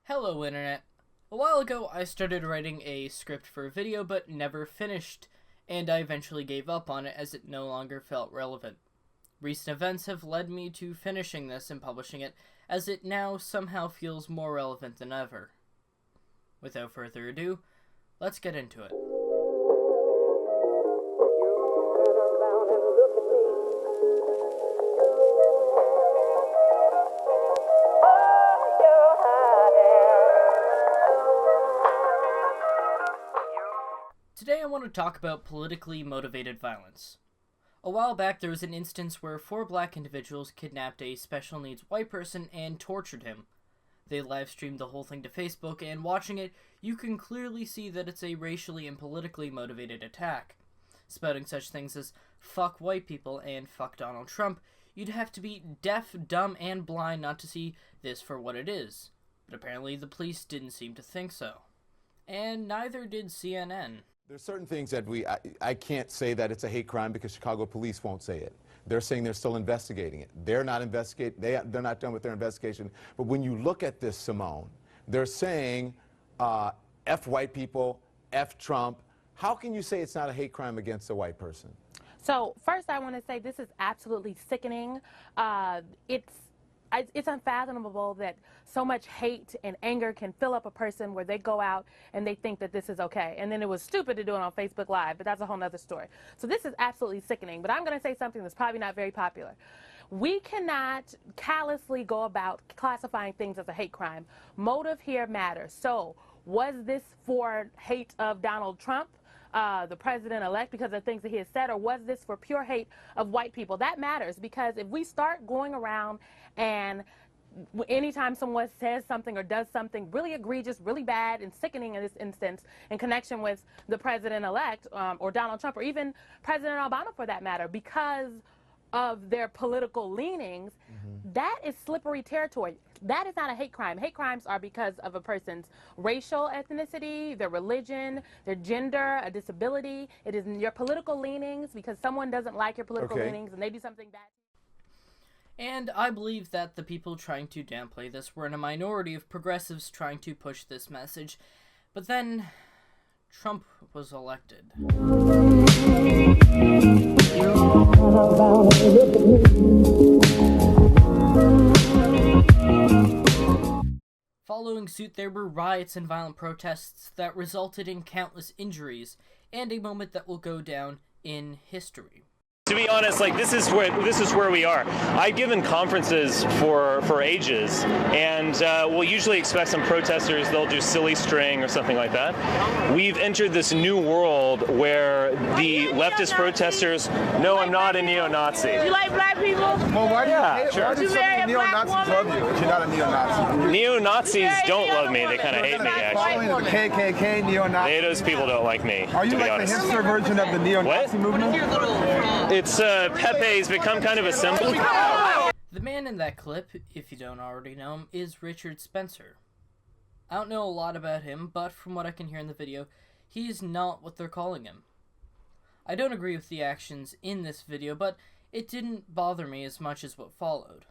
Hello, Internet. A while ago, I started writing a script for a video, but never finished, and I eventually gave up on it as it no longer felt relevant. Recent events have led me to finishing this and publishing it, as it now somehow feels more relevant than ever. Without further ado, let's get into it. Today I want to talk about politically motivated violence. A while back there was an instance where 4 black individuals kidnapped a special needs white person and tortured him. They live streamed the whole thing to Facebook, and watching it, you can clearly see that it's a racially and politically motivated attack. Spouting such things as fuck white people and fuck Donald Trump, you'd have to be deaf, dumb, and blind not to see this for what it is. But apparently the police didn't seem to think so. And neither did CNN. There's certain things that I can't say that it's a hate crime because Chicago police won't say it. They're saying they're still investigating it. They're not they're not done with their investigation. But when you look at this, Simone, they're saying F white people, F Trump. How can you say it's not a hate crime against a white person? So first I want to say this is absolutely sickening. It's unfathomable that so much hate and anger can fill up a person where they go out and they think that this is okay. And then it was stupid to do it on Facebook Live, but that's a whole nother story. So this is absolutely sickening, but I'm going to say something that's probably not very popular. We cannot callously go about classifying things as a hate crime. Motive here matters. So was this for hate of Donald Trump, the president-elect, because of things that he has said, or was this for pure hate of white people? That matters, because if we start going around and anytime someone says something or does something really egregious, really bad, and sickening in this instance in connection with the president-elect or Donald Trump, or even President Obama for that matter, because of their political leanings, that is slippery territory. That is not a hate crime. Hate crimes are because of a person's racial ethnicity, their religion, their gender, a disability. It is your political leanings because someone doesn't like your political leanings and they do something bad. And I believe that the people trying to downplay this were in a minority of progressives trying to push this message. But then, Trump was elected. Following suit, there were riots and violent protests that resulted in countless injuries, and a moment that will go down in history. To be honest, this is where we are. I've given conferences for ages, and we'll usually expect some protesters, they'll do silly string or something like that. We've entered this new world where the leftist protesters, no, I'm not a neo-Nazi. You like black people? Well, why do you hate sure. Why do some neo-Nazis love you, but you're not a neo-Nazi? Neo-Nazis don't love me, they kind of hate me, Following actually. the KKK, neo-Nazi. Those people don't like me, Are you to be like honest. the hipster version of the neo-Nazi movement? It's Pepe's become kind of a symbol. The man in that clip, if you don't already know him, is Richard Spencer. I don't know a lot about him, but from what I can hear in the video, he's not what they're calling him. I don't agree with the actions in this video, but it didn't bother me as much as what followed.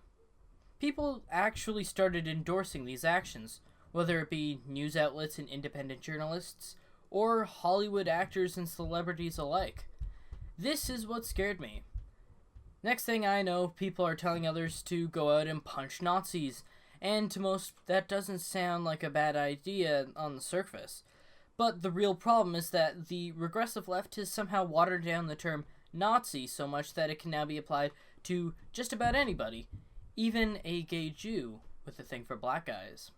People actually started endorsing these actions, whether it be news outlets and independent journalists, or Hollywood actors and celebrities alike. This is what scared me. Next thing I know, people are telling others to go out and punch Nazis, and to most, that doesn't sound like a bad idea on the surface. But the real problem is that the regressive left has somehow watered down the term Nazi so much that it can now be applied to just about anybody, even a gay Jew with a thing for black guys.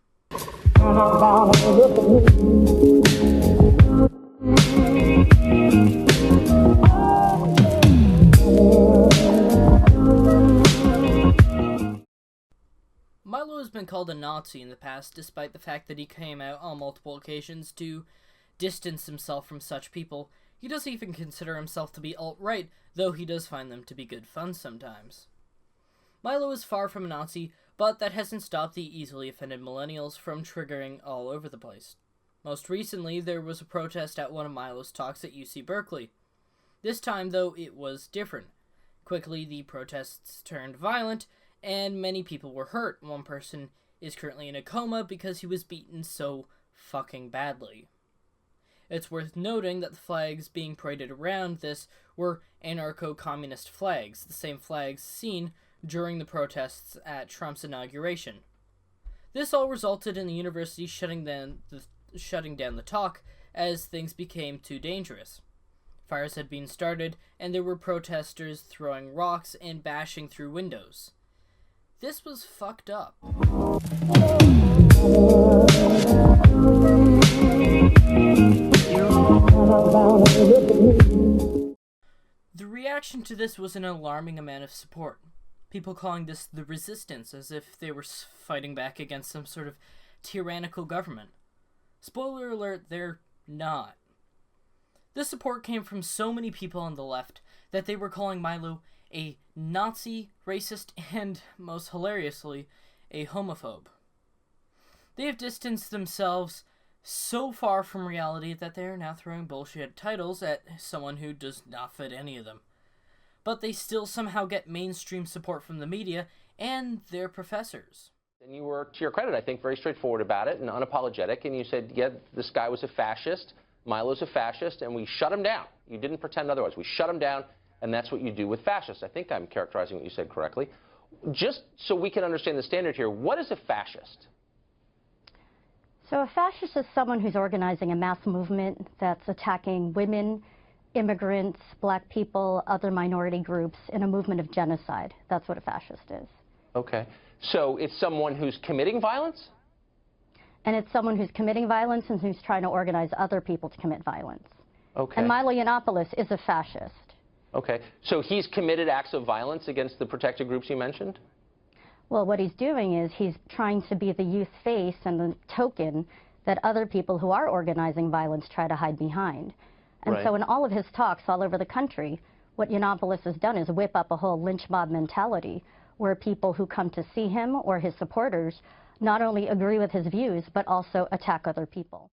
Milo has been called a Nazi in the past, despite the fact that he came out on multiple occasions to distance himself from such people. He doesn't even consider himself to be alt-right, though he does find them to be good fun sometimes. Milo is far from a Nazi, but that hasn't stopped the easily offended millennials from triggering all over the place. Most recently, there was a protest at one of Milo's talks at UC Berkeley. This time, though, it was different. Quickly, the protests turned violent, and many people were hurt. One person is currently in a coma because he was beaten so fucking badly. It's worth noting that the flags being paraded around this were anarcho-communist flags, the same flags seen during the protests at Trump's inauguration. This all resulted in the university shutting down the talk as things became too dangerous. Fires had been started, and there were protesters throwing rocks and bashing through windows. This was fucked up. The reaction to this was an alarming amount of support. People calling this the resistance, as if they were fighting back against some sort of tyrannical government. Spoiler alert, they're not. This support came from so many people on the left that they were calling Milo a Nazi, racist, and, most hilariously, a homophobe. They have distanced themselves so far from reality that they are now throwing bullshit titles at someone who does not fit any of them. But they still somehow get mainstream support from the media and their professors. And you were, to your credit, I think, very straightforward about it and unapologetic, and you said, yeah, this guy was a fascist, Milo's a fascist, and we shut him down. You didn't pretend otherwise. We shut him down, and that's what you do with fascists. I think I'm characterizing what you said correctly. Just so we can understand the standard here, what is a fascist? So a fascist is someone who's organizing a mass movement that's attacking women, immigrants, black people, other minority groups in a movement of genocide. That's what a fascist is. Okay. So it's someone who's committing violence? And it's someone who's committing violence and who's trying to organize other people to commit violence. Okay. And Milo Yiannopoulos is a fascist. Okay. So he's committed acts of violence against the protected groups you mentioned? Well, what he's doing is he's trying to be the youth face and the token that other people who are organizing violence try to hide behind. And so in all of his talks all over the country, what Yiannopoulos has done is whip up a whole lynch mob mentality where people who come to see him or his supporters not only agree with his views, but also attack other people.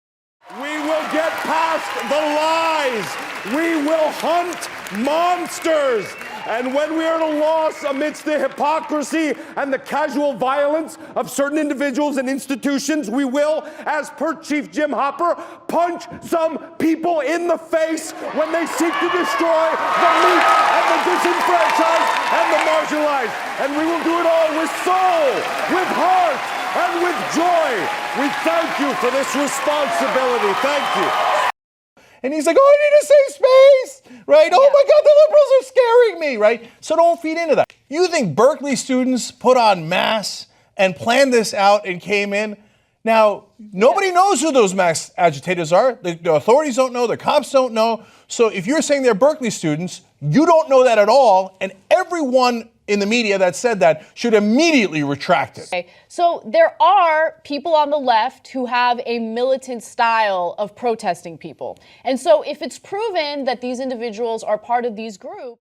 We will get past the lies. We will hunt monsters. And when we are at a loss amidst the hypocrisy and the casual violence of certain individuals and institutions, we will, as per Chief Jim Hopper, punch some people in the face when they seek to destroy the meek and the disenfranchised and the marginalized. And we will do it all with soul, with heart, and with joy. We thank you for this responsibility. Thank you. And he's like, oh, I need a safe space, right? Yeah. Oh my God, the liberals are scaring me, right? So don't feed into that. You think Berkeley students put on masks and planned this out and came in? Now, nobody knows who those mass agitators are. The authorities don't know, the cops don't know. So if you're saying they're Berkeley students, you don't know that at all, and everyone in the media that said that should immediately retract it. Okay. So there are people on the left who have a militant style of protesting people. And so if it's proven that these individuals are part of these groups,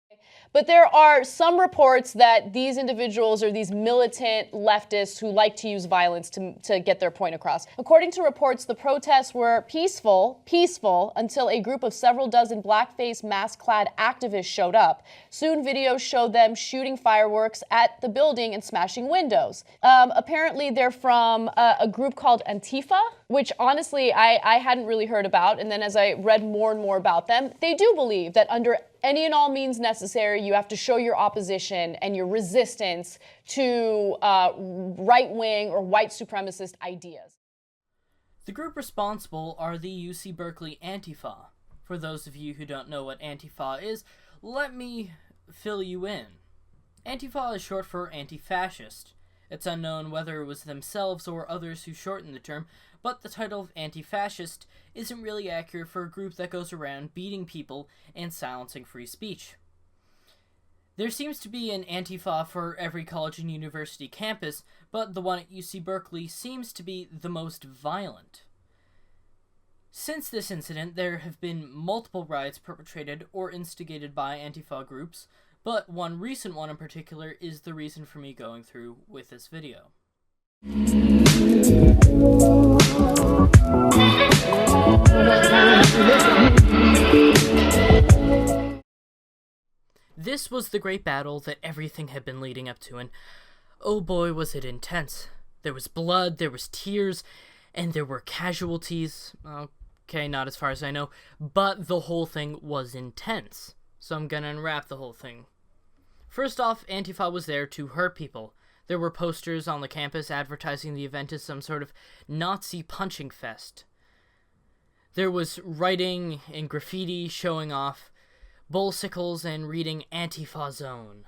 but there are some reports that these individuals are these militant leftists who like to use violence to get their point across. According to reports, the protests were peaceful until a group of several dozen blackface mask-clad activists showed up. Soon videos showed them shooting fireworks at the building and smashing windows. Apparently they're from a group called Antifa, which honestly I hadn't really heard about. And then as I read more and more about them, they do believe that under any and all means necessary, you have to show your opposition and your resistance to right-wing or white supremacist ideas. The group responsible are the UC Berkeley Antifa. For those of you who don't know what Antifa is, let me fill you in. Antifa is short for anti-fascist. It's unknown whether it was themselves or others who shortened the term, but the title of anti-fascist isn't really accurate for a group that goes around beating people and silencing free speech. There seems to be an Antifa for every college and university campus, but the one at UC Berkeley seems to be the most violent. Since this incident, there have been multiple riots perpetrated or instigated by Antifa groups, but one recent one in particular is the reason for me going through with this video. This was the great battle that everything had been leading up to, and oh boy was it intense. There was blood, there was tears, and there were casualties. Okay, not as far as I know, but the whole thing was intense. So I'm gonna unwrap the whole thing. First off, Antifa was there to hurt people. There were posters on the campus advertising the event as some sort of Nazi punching fest. There was writing and graffiti showing off bullsicles and reading Antifa Zone.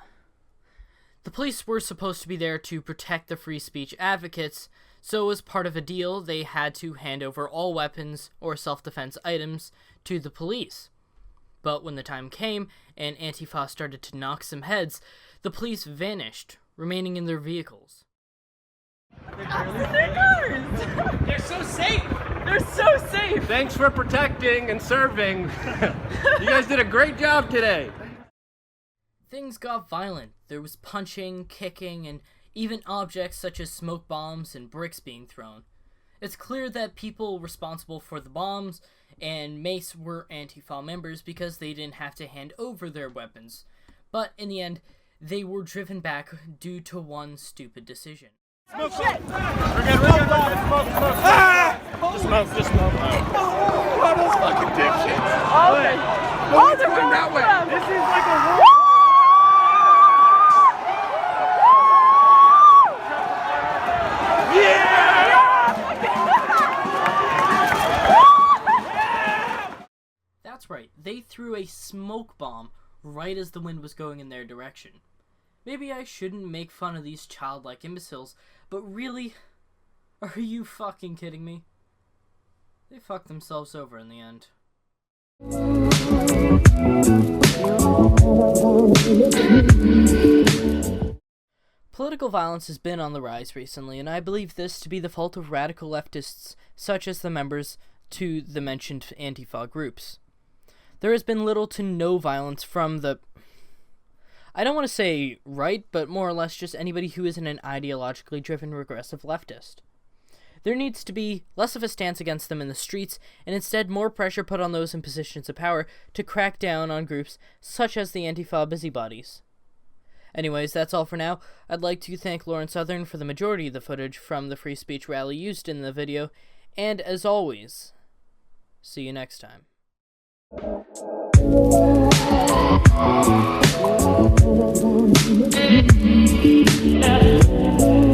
The police were supposed to be there to protect the free speech advocates, so as part of a deal, they had to hand over all weapons or self-defense items to the police. But when the time came and Antifa started to knock some heads, the police vanished, remaining in their vehicles. They're so safe! They're so safe! Thanks for protecting and serving. You guys did a great job today. Things got violent. There was punching, kicking, and even objects such as smoke bombs and bricks being thrown. It's clear that people responsible for the bombs and mace were Antifa members because they didn't have to hand over their weapons. But in the end, they were driven back due to one stupid decision. Smoke! We're good. Smoke! Ah! Just smoke. Oh, those fucking dipshits. Oh, they're going that way. This is like a war. That's right, they threw a smoke bomb right as the wind was going in their direction. Maybe I shouldn't make fun of these childlike imbeciles, but really? Are you fucking kidding me? They fucked themselves over in the end. Political violence has been on the rise recently, and I believe this to be the fault of radical leftists such as the members to the mentioned Antifa groups. There has been little to no violence from the, I don't want to say right, but more or less just anybody who isn't an ideologically driven regressive leftist. There needs to be less of a stance against them in the streets, and instead more pressure put on those in positions of power to crack down on groups such as the Antifa busybodies. Anyways, that's all for now. I'd like to thank Lauren Southern for the majority of the footage from the free speech rally used in the video, and as always, see you next time. Yeah.